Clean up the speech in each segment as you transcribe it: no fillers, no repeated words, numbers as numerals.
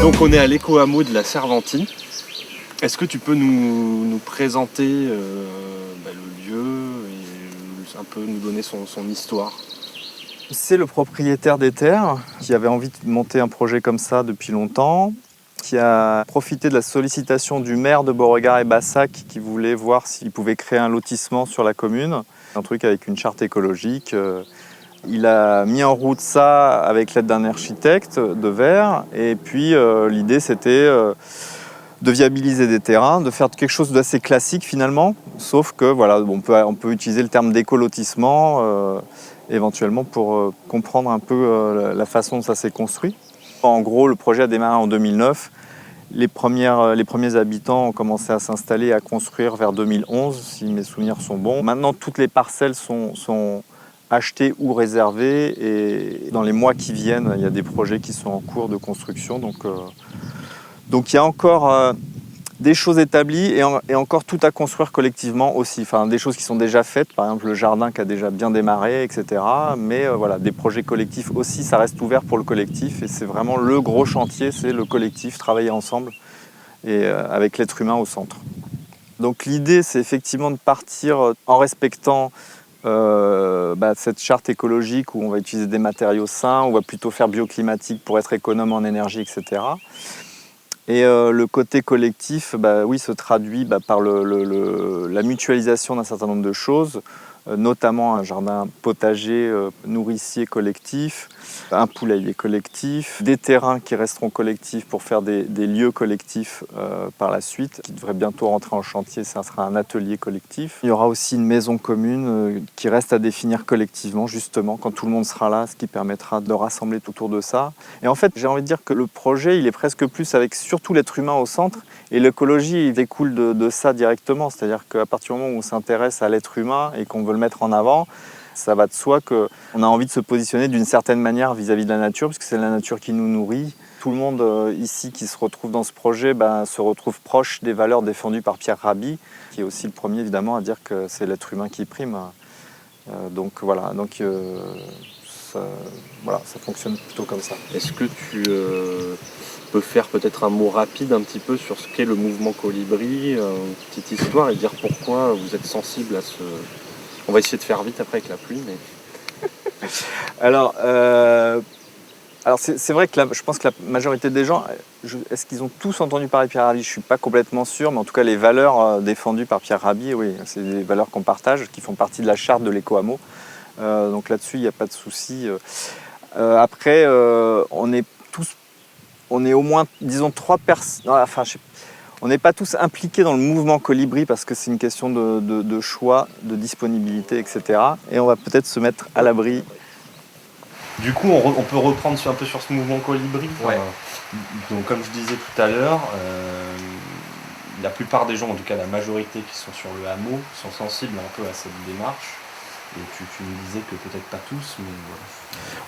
Donc on est à l'éco-hameau de la Servantine. Est-ce que tu peux nous présenter le lieu et un peu nous donner son histoire? C'est le propriétaire des terres qui avait envie de monter un projet comme ça depuis longtemps, qui a profité de la sollicitation du maire de Beauregard et Bassac qui voulait voir s'il pouvait créer un lotissement sur la commune, un truc avec une charte écologique. Il a mis en route ça avec l'aide d'un architecte de Vers et puis l'idée c'était de viabiliser des terrains, de faire quelque chose d'assez classique finalement, sauf que voilà, on peut utiliser le terme d'écolotissement éventuellement pour comprendre un peu la façon dont ça s'est construit. En gros, le projet a démarré en 2009. Les premiers habitants ont commencé à s'installer, à construire vers 2011, si mes souvenirs sont bons. Maintenant, toutes les parcelles sont achetées ou réservées et dans les mois qui viennent, il y a des projets qui sont en cours de construction. Donc il y a encore des choses établies et encore tout à construire collectivement aussi. Enfin, des choses qui sont déjà faites, par exemple le jardin qui a déjà bien démarré, etc. Mais voilà, des projets collectifs aussi, ça reste ouvert pour le collectif. Et c'est vraiment le gros chantier, c'est le collectif, travailler ensemble et avec l'être humain au centre. Donc l'idée, c'est effectivement de partir en respectant cette charte écologique où on va utiliser des matériaux sains, on va plutôt faire bioclimatique pour être économe en énergie, etc. Et le côté collectif, oui, se traduit par la mutualisation d'un certain nombre de choses, notamment un jardin potager nourricier collectif, un poulailler collectif, des terrains qui resteront collectifs pour faire des lieux collectifs par la suite, qui devrait bientôt rentrer en chantier, ça sera un atelier collectif. Il y aura aussi une maison commune qui reste à définir collectivement, justement, quand tout le monde sera là, ce qui permettra de rassembler tout autour de ça. Et en fait, j'ai envie de dire que le projet, il est presque plus avec surtout l'être humain au centre, et l'écologie, il découle de ça directement, c'est-à-dire qu'à partir du moment où on s'intéresse à l'être humain et qu'on veut le mettre en avant, ça va de soi qu'on a envie de se positionner d'une certaine manière vis-à-vis de la nature, puisque c'est la nature qui nous nourrit. Tout le monde ici qui se retrouve dans ce projet se retrouve proche des valeurs défendues par Pierre Rabhi, qui est aussi le premier évidemment à dire que c'est l'être humain qui prime. Ça fonctionne plutôt comme ça. Est-ce que tu peux faire peut-être un mot rapide un petit peu sur ce qu'est le mouvement Colibri, une petite histoire et dire pourquoi vous êtes sensible à ce... On va essayer de faire vite après avec la pluie, mais... Alors c'est vrai que je pense que la majorité des gens, est-ce qu'ils ont tous entendu parler de Pierre Rabhi? Je ne suis pas complètement sûr, mais en tout cas les valeurs défendues par Pierre Rabhi, oui, c'est des valeurs qu'on partage, qui font partie de la charte de l'éco-hameau. Donc là-dessus, il n'y a pas de souci. Après, on est au moins, disons, 3 personnes... On n'est pas tous impliqués dans le mouvement Colibri parce que c'est une question de choix, de disponibilité, etc. Et on va peut-être se mettre à l'abri. Du coup, on peut reprendre un peu sur ce mouvement Colibri. Ouais. Donc, comme je disais tout à l'heure, la plupart des gens, en tout cas la majorité qui sont sur le hameau, sont sensibles un peu à cette démarche. Et tu me disais que peut-être pas tous, mais voilà.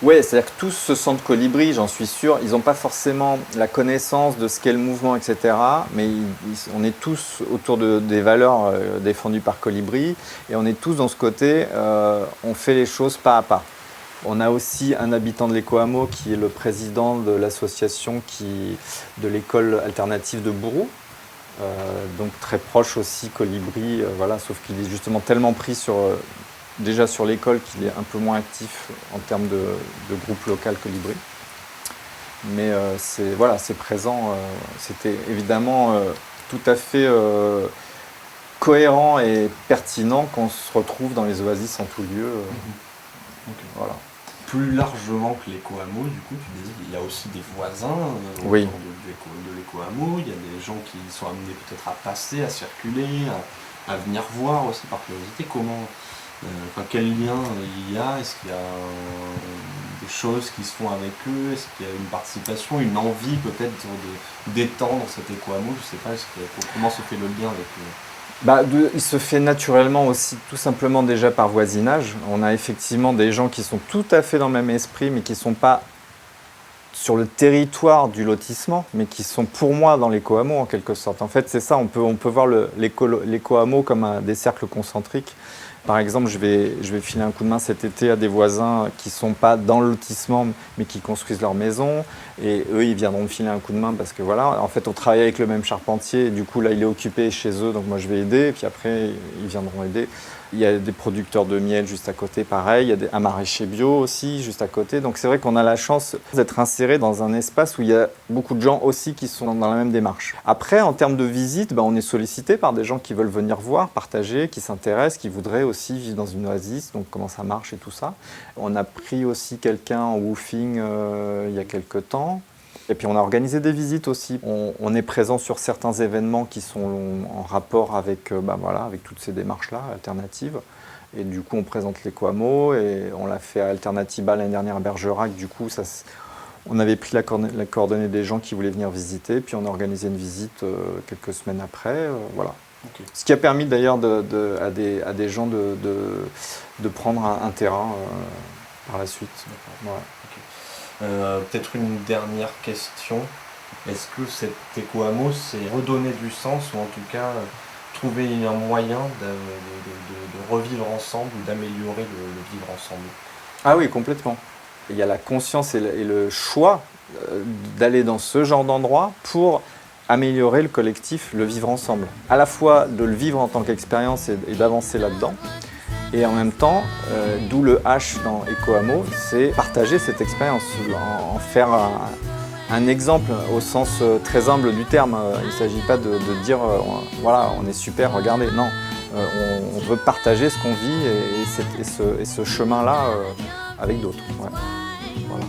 Oui, c'est-à-dire que tous se sentent Colibri, j'en suis sûr. Ils n'ont pas forcément la connaissance de ce qu'est le mouvement, etc. Mais on est tous autour des valeurs défendues par Colibri. Et on est tous dans ce côté, on fait les choses pas à pas. On a aussi un habitant de l'éco-hameau qui est le président de l'association de l'école alternative de Bourroux. Donc très proche aussi Colibri, sauf qu'il est justement tellement pris déjà sur l'école qu'il est un peu moins actif en termes de groupe local Colibri. Mais c'est présent. C'était évidemment tout à fait cohérent et pertinent qu'on se retrouve dans les oasis en tout lieu. Okay. Voilà. Plus largement que l'éco-hameau, du coup, tu disais qu'il y a aussi des voisins oui. de l'éco-hameau. Il y a des gens qui sont amenés peut-être à passer, à circuler, à venir voir aussi par curiosité. Quel lien il y a? Est-ce qu'il y a des choses qui se font avec eux? Est-ce qu'il y a une participation, une envie peut-être d'étendre cet éco-hameau? Je ne sais pas, comment se fait le lien avec eux? Il se fait naturellement aussi, tout simplement déjà par voisinage. On a effectivement des gens qui sont tout à fait dans le même esprit, mais qui ne sont pas sur le territoire du lotissement, mais qui sont pour moi dans l'éco-hameau en quelque sorte. En fait, c'est ça, on peut voir l'éco-hameau comme des cercles concentriques. Par exemple, je vais filer un coup de main cet été à des voisins qui ne sont pas dans le lotissement, mais qui construisent leur maison. Et eux, ils viendront me filer un coup de main parce que voilà, en fait, on travaille avec le même charpentier. Et du coup, là, il est occupé chez eux, donc moi, je vais aider. Et puis après, ils viendront aider. Il y a des producteurs de miel juste à côté, pareil. Il y a un maraîcher bio aussi, juste à côté. Donc c'est vrai qu'on a la chance d'être inséré dans un espace où il y a beaucoup de gens aussi qui sont dans la même démarche. Après, en termes de visite, on est sollicité par des gens qui veulent venir voir, partager, qui s'intéressent, qui voudraient aussi vivre dans une oasis, donc comment ça marche et tout ça. On a pris aussi quelqu'un en woofing il y a quelques temps. Et puis on a organisé des visites aussi. On est présent sur certains événements qui sont en rapport avec, avec toutes ces démarches-là, alternatives. Et du coup, on présente l'Ecoamo et on l'a fait à Alternatiba l'année dernière à Bergerac. Du coup, on avait pris la coordonnée des gens qui voulaient venir visiter. Puis on a organisé une visite quelques semaines après. Voilà. Okay. Ce qui a permis d'ailleurs à des gens de prendre un terrain par la suite. Ouais. Okay. Peut-être une dernière question. Est-ce que cet Ecoamo, c'est redonner du sens ou en tout cas trouver un moyen de revivre ensemble ou d'améliorer le vivre ensemble? Ah oui, complètement. Il y a la conscience et le choix d'aller dans ce genre d'endroit pour améliorer le collectif, le vivre ensemble. À la fois de le vivre en tant qu'expérience et d'avancer là-dedans. Et en même temps, d'où le H dans Ecoamo, c'est partager cette expérience, en faire un exemple au sens très humble du terme. Il ne s'agit pas de dire voilà, on est super, regardez. Non, on veut partager ce qu'on vit et ce chemin-là avec d'autres. Ouais. Voilà.